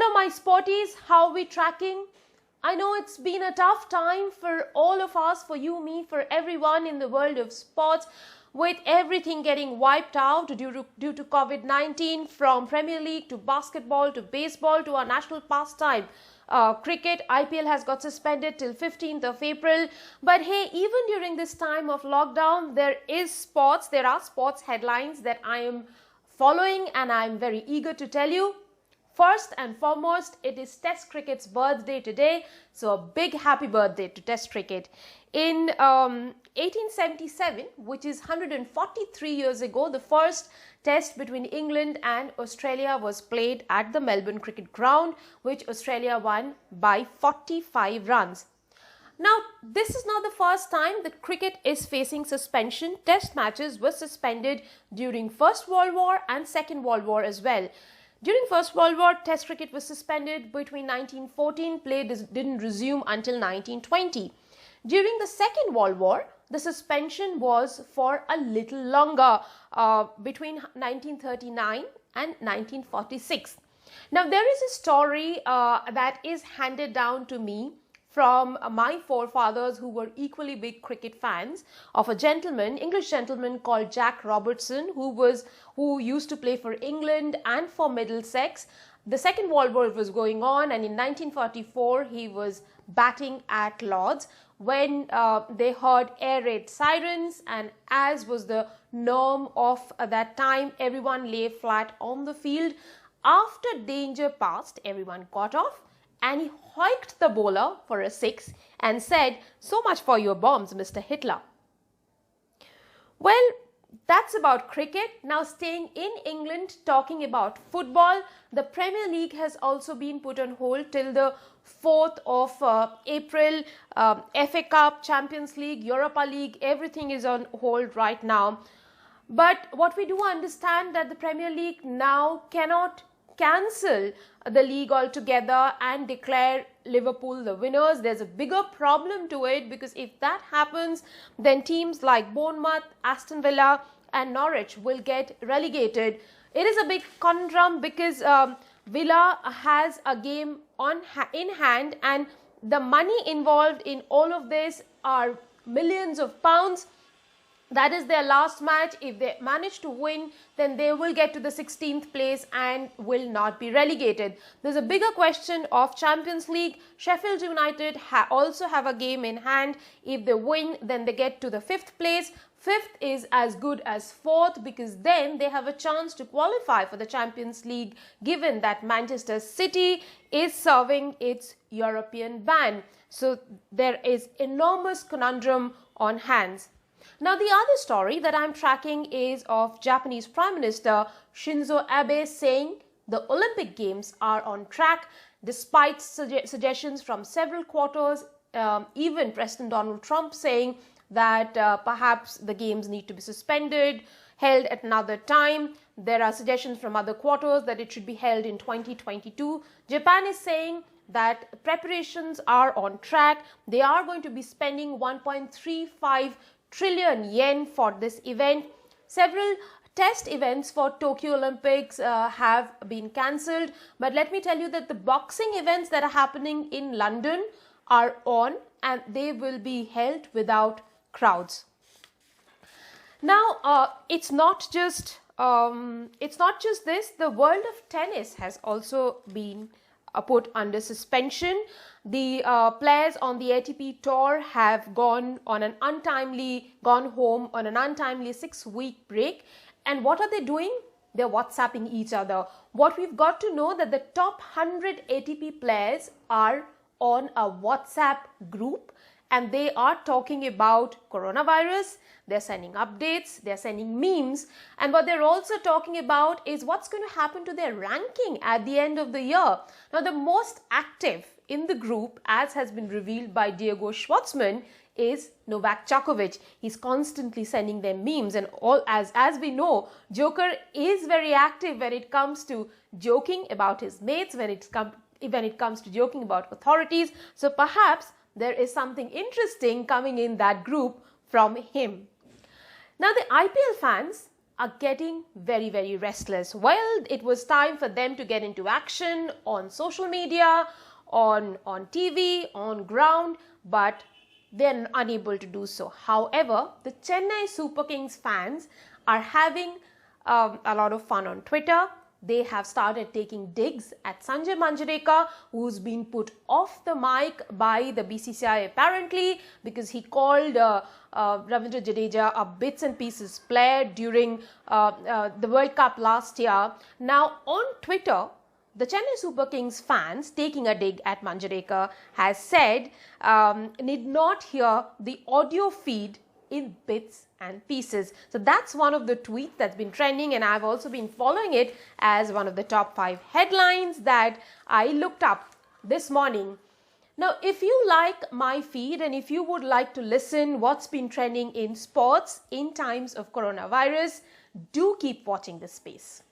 Hello my sporties, how are we tracking? I know it's been a tough time for all of us, for you, me, for everyone in the world of sports, with everything getting wiped out due to COVID-19, from Premier League to basketball to baseball to our national pastime. Cricket, IPL has got suspended till 15th of April. But hey, even during this time of lockdown, there are sports headlines that I am following and I am very eager to tell you. First and foremost, it is Test cricket's birthday today, so a big happy birthday to Test cricket. In 1877, which is 143 years ago, the first Test between England and Australia was played at the Melbourne Cricket Ground, which Australia won by 45 runs. Now, this is not the first time that cricket is facing suspension. Test matches were suspended during First World War and Second World War as well. During First World War, Test cricket was suspended between 1914, play didn't resume until 1920. During the Second World War, the suspension was for a little longer, between 1939 and 1946. Now, there is a story that is handed down to me from my forefathers who were equally big cricket fans, of a gentleman, English gentleman called Jack Robertson, who used to play for England and for Middlesex. The Second World War was going on, and in 1944 he was batting at Lord's when they heard air raid sirens, and as was the norm of that time, everyone lay flat on the field. After danger passed, everyone got off, and he hoiked the bowler for a six and said, "So much for your bombs, Mr. Hitler." Well, that's about cricket. Now, staying in England, talking about football, the Premier League has also been put on hold till the 4th of April. FA Cup, Champions League, Europa League, everything is on hold right now. But what we do understand that the Premier League now cannot cancel the league altogether and declare Liverpool the winners. There's a bigger problem to it, because if that happens, then teams like Bournemouth, Aston Villa and Norwich will get relegated. It is a big conundrum because Villa has a game in hand, and the money involved in all of this are millions of pounds. That is their last match. If they manage to win, then they will get to the 16th place and will not be relegated. There's a bigger question of Champions League. Sheffield United also have a game in hand. If they win, then they get to the 5th place. 5th is as good as 4th, because then they have a chance to qualify for the Champions League, given that Manchester City is serving its European ban. So there is enormous conundrum on hands. Now, the other story that I'm tracking is of Japanese Prime Minister Shinzo Abe saying the Olympic Games are on track despite suggestions from several quarters, even President Donald Trump saying that perhaps the games need to be suspended, held at another time. There are suggestions from other quarters that it should be held in 2022. Japan is saying that preparations are on track. They are going to be spending 1.35 trillion yen for this event. Several test events for Tokyo Olympics have been cancelled, but let me tell you that the boxing events that are happening in London are on, and they will be held without crowds. Now, it's not just this. The world of tennis has also been put under suspension. The players on the ATP tour have gone home on an untimely 6-week break. And what are they doing? They're WhatsApping each other. What we've got to know that the top 100 ATP players are on a WhatsApp group, and they are talking about coronavirus. They're sending updates, they're sending memes, and what they're also talking about is what's going to happen to their ranking at the end of the year. Now, the most active in the group, as has been revealed by Diego Schwartzman, is Novak Djokovic. He's constantly sending them memes, and all as we know, Joker is very active when it comes to joking about his mates, when it comes to joking about authorities. So perhaps there is something interesting coming in that group from him. Now, the IPL fans are getting very, very restless. Well, it was time for them to get into action on social media, on TV, on ground, but they're unable to do so. However, the Chennai Super Kings fans are having a lot of fun on Twitter. They have started taking digs at Sanjay Manjrekar, who's been put off the mic by the BCCI apparently because he called Ravindra Jadeja a bits and pieces player during the World Cup last year. Now on Twitter, the Chennai Super Kings fans taking a dig at Manjrekar has said need not hear the audio feed in bits and pieces. So that's one of the tweets that's been trending, and I've also been following it as one of the top 5 headlines that I looked up this morning. Now, if you like my feed and if you would like to listen what's been trending in sports in times of coronavirus, do keep watching this space.